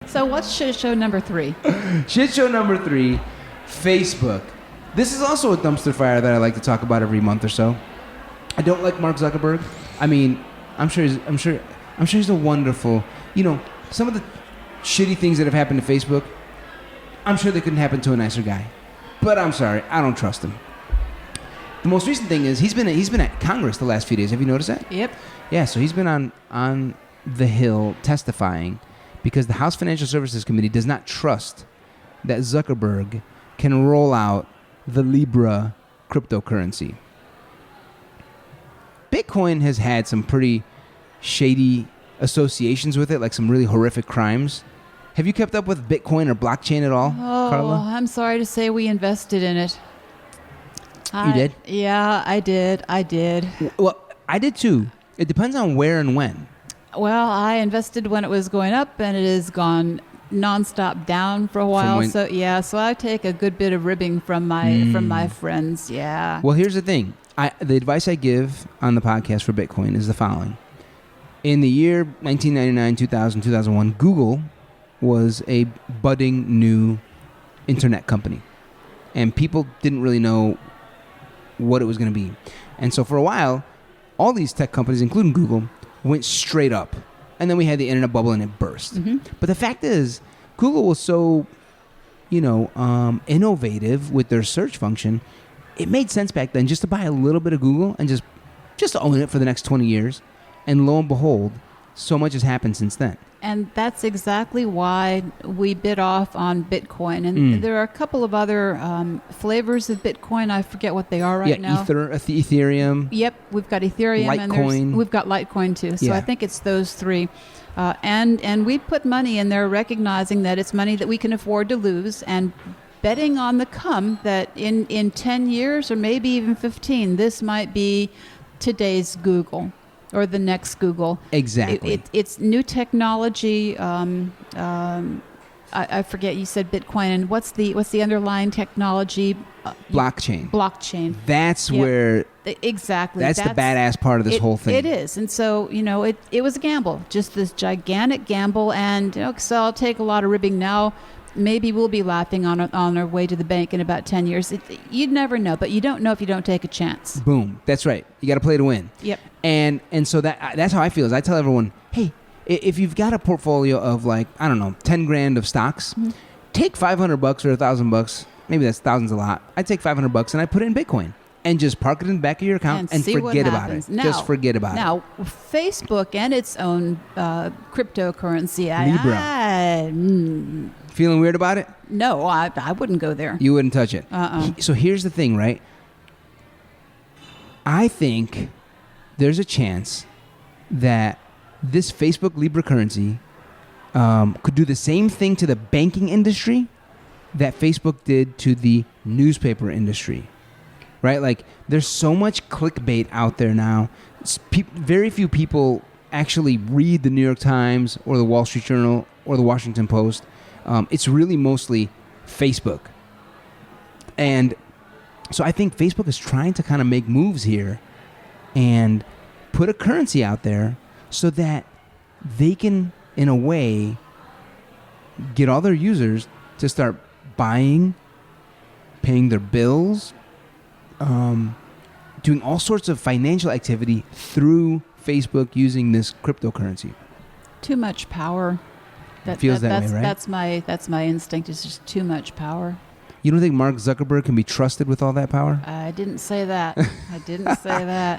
So what's shit show number 3? Shit show number 3, Facebook. This is also a dumpster fire that I like to talk about every month or so. I don't like Mark Zuckerberg. I mean, I'm sure he's a wonderful, some of the shitty things that have happened to Facebook, I'm sure they couldn't happen to a nicer guy. But I'm sorry, I don't trust him. The most recent thing is he's been at Congress the last few days. Have you noticed that? Yep. Yeah, so he's been on the Hill testifying because the House Financial Services Committee does not trust that Zuckerberg can roll out the Libra cryptocurrency. Bitcoin has had some pretty shady associations with it, like some really horrific crimes. Have you kept up with Bitcoin or blockchain at all, Carla? I'm sorry to say we invested in it. You did? Yeah, I did. Well, I did too. It depends on where and when. Well, I invested when it was going up, and it has gone nonstop down for a while. So I take a good bit of ribbing from my friends. Yeah. Well, here's the thing. The advice I give on the podcast for Bitcoin is the following. In the year 1999, 2000, 2001, Google was a budding new internet company. And people didn't really know what it was going to be. And so for a while, all these tech companies, including Google, went straight up. And then we had the internet bubble and it burst. Mm-hmm. But the fact is, Google was so, innovative with their search function. It made sense back then just to buy a little bit of Google and just own it for the next 20 years. And lo and behold, so much has happened since then. And that's exactly why we bit off on Bitcoin. And there are a couple of other flavors of Bitcoin. I forget what they are now. Ethereum. Yep, we've got Ethereum. Litecoin. And we've got Litecoin too. So I think it's those 3. And we put money in there recognizing that it's money that we can afford to lose and betting on the come that in 10 years or maybe even 15, this might be today's Google. Or the next Google. Exactly. It's new technology. I forget. You said Bitcoin, and what's the underlying technology? Blockchain. That's where exactly. That's the badass part of this whole thing. It is, and so it was a gamble, just this gigantic gamble, and so I'll take a lot of ribbing now. Maybe we'll be laughing on our way to the bank in about 10 years. You'd never know, but you don't know if you don't take a chance. Boom. That's right. You got to play to win. Yep. And so that's how I feel. Is I tell everyone, hey, if you've got a portfolio of 10 grand of stocks, take $500 or $1,000. Maybe that's thousands a lot. I take $500 and I put it in Bitcoin and just park it in the back of your account and forget about it. Just forget about it. Now, Facebook and its own cryptocurrency. Libra. Feeling weird about it? No, I wouldn't go there. You wouldn't touch it? So here's the thing, right? I think there's a chance that this Facebook Libra currency could do the same thing to the banking industry that Facebook did to the newspaper industry, right? Like, there's so much clickbait out there now. Very few people actually read the New York Times or the Wall Street Journal or the Washington Post. It's really mostly Facebook. And so I think Facebook is trying to kind of make moves here and put a currency out there so that they can, in a way, get all their users to start buying, paying their bills, doing all sorts of financial activity through Facebook using this cryptocurrency. Too much power. Feels that way, right? That's my instinct. It's just too much power. You don't think Mark Zuckerberg can be trusted with all that power? I didn't say that.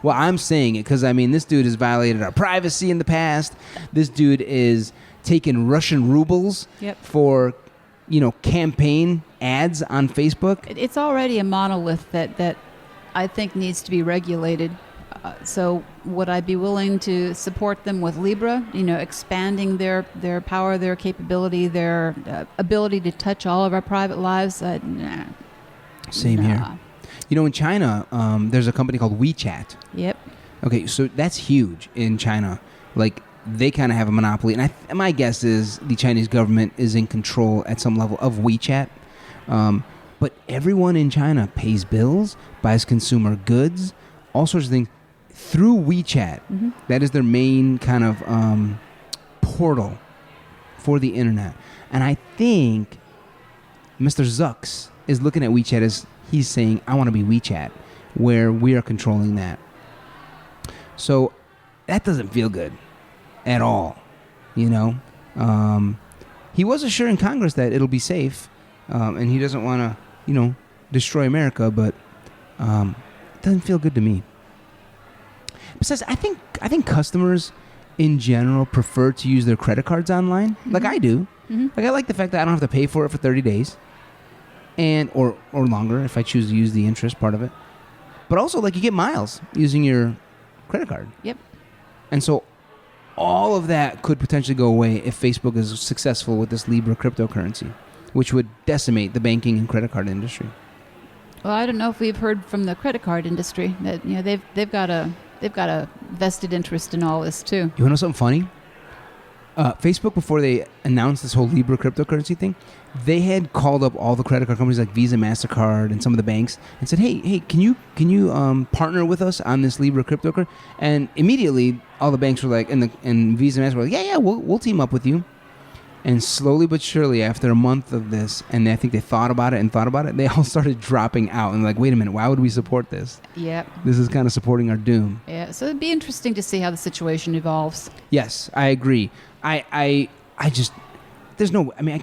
Well, I'm saying it because, this dude has violated our privacy in the past. This dude is taking Russian rubles for, campaign ads on Facebook. It's already a monolith that I think needs to be regulated. So would I be willing to support them with Libra, expanding their power, their capability, their ability to touch all of our private lives? Nah. Same here. In China, there's a company called WeChat. Yep. Okay, so that's huge in China. Like, they kind of have a monopoly. And my guess is the Chinese government is in control at some level of WeChat. But everyone in China pays bills, buys consumer goods, all sorts of things through WeChat. Mm-hmm. That is their main kind of portal for the internet. And I think Mr. Zucks is looking at WeChat as he's saying, I want to be WeChat, where we are controlling that. So that doesn't feel good at all, you know. He was assuring Congress that it'll be safe, and he doesn't want to, you know, destroy America, but it doesn't feel good to me. Besides, I think customers in general prefer to use their credit cards online, like I do. Like I like the fact that I don't have to pay for it for 30 days, and or longer if I choose to use the interest part of it. But also, like, you get miles using your credit card. Yep. And so all of that could potentially go away if Facebook is successful with this Libra cryptocurrency, which would decimate the banking and credit card industry. Well, I don't know if we've heard from the credit card industry that, you know, they've got a vested interest in all this too. You want to know something funny? Facebook, before they announced this whole Libra cryptocurrency thing, they had called up all the credit card companies like Visa, MasterCard, and some of the banks and said, hey, can you partner with us on this Libra cryptocurrency? And immediately, all the banks were like, and Visa and MasterCard were like, yeah, we'll team up with you. And slowly but surely, after a month of this, and I think they thought about it, they all started dropping out and like, wait a minute, why would we support this? Yep. This is kind of supporting our doom. Yeah, so it'd be interesting to see how the situation evolves. Yes, I agree. I just, there's no, I mean,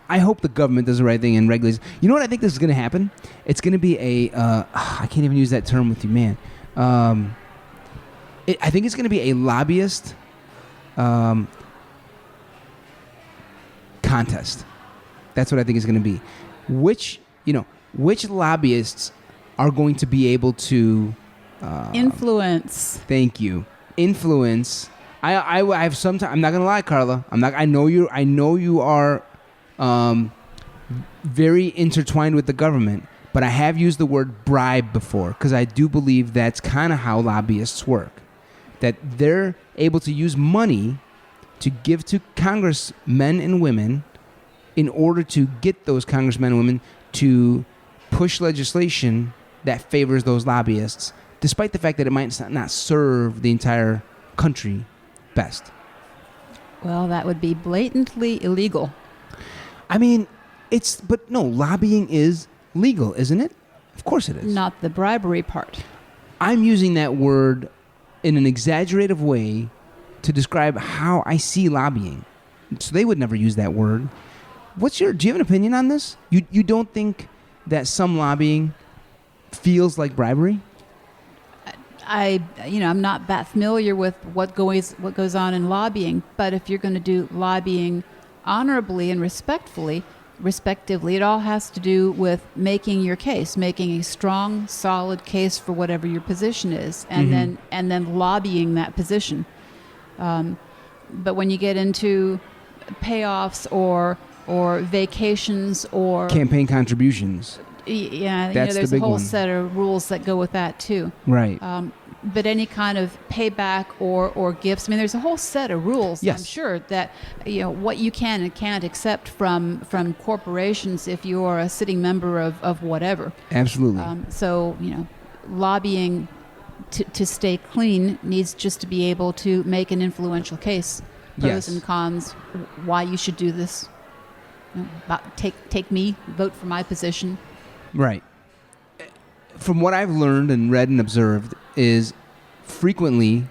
I hope the government does the right thing and regulates. You know what I think this is going to happen? It's going to be I can't even use that term with you, man. I think it's going to be a lobbyist contest. That's what I think it's going to be. Which lobbyists are going to be able to influence. Thank you. Influence. I have sometimes. I'm not going to lie, Carla. I know you are very intertwined with the government, but I have used the word bribe before because I do believe that's kind of how lobbyists work. That they're able to use money to give to congressmen and women in order to get those congressmen and women to push legislation that favors those lobbyists, despite the fact that it might not serve the entire country best. Well, that would be blatantly illegal. I mean, but no, lobbying is legal, isn't it? Of course it is. Not the bribery part. I'm using that word in an exaggerative way to describe how I see lobbying. So they would never use that word. Do you have an opinion on this? You don't think that some lobbying feels like bribery? I'm not that familiar with what goes on in lobbying, but if you're going to do lobbying honorably and respectively, it all has to do with making your case, making a strong, solid case for whatever your position is, and then lobbying that position. But when you get into payoffs or vacations or campaign contributions, there's a whole set of rules that go with that too. Right. But any kind of payback or gifts, I mean, there's a whole set of rules. Yes. I'm sure that what you can and can't accept from corporations if you are a sitting member of whatever. Absolutely. So lobbying to stay clean needs just to be able to make an influential case, pros and cons, why you should do this. Take me, vote for my position. Right. From what I've learned and read and observed is frequently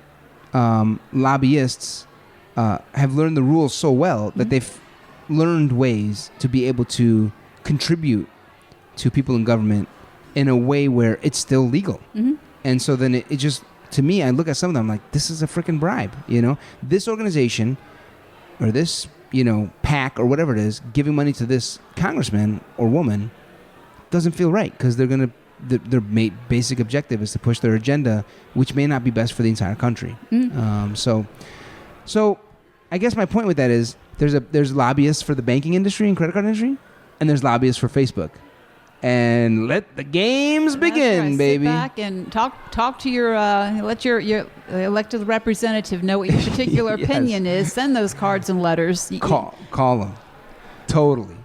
lobbyists have learned the rules so well that they've learned ways to be able to contribute to people in government in a way where it's still legal. Mm-hmm. And so then it just, to me, I look at some of them like, this is a freaking bribe. This organization or this, PAC or whatever it is, giving money to this congressman or woman doesn't feel right because they're going to, their basic objective is to push their agenda, which may not be best for the entire country. So I guess my point with that is there's lobbyists for the banking industry and credit card industry, and there's lobbyists for Facebook. And let the games begin, right. baby. Sit back and talk to your let your elected representative know what your particular yes. opinion is. Send those cards and letters. Call them. Totally.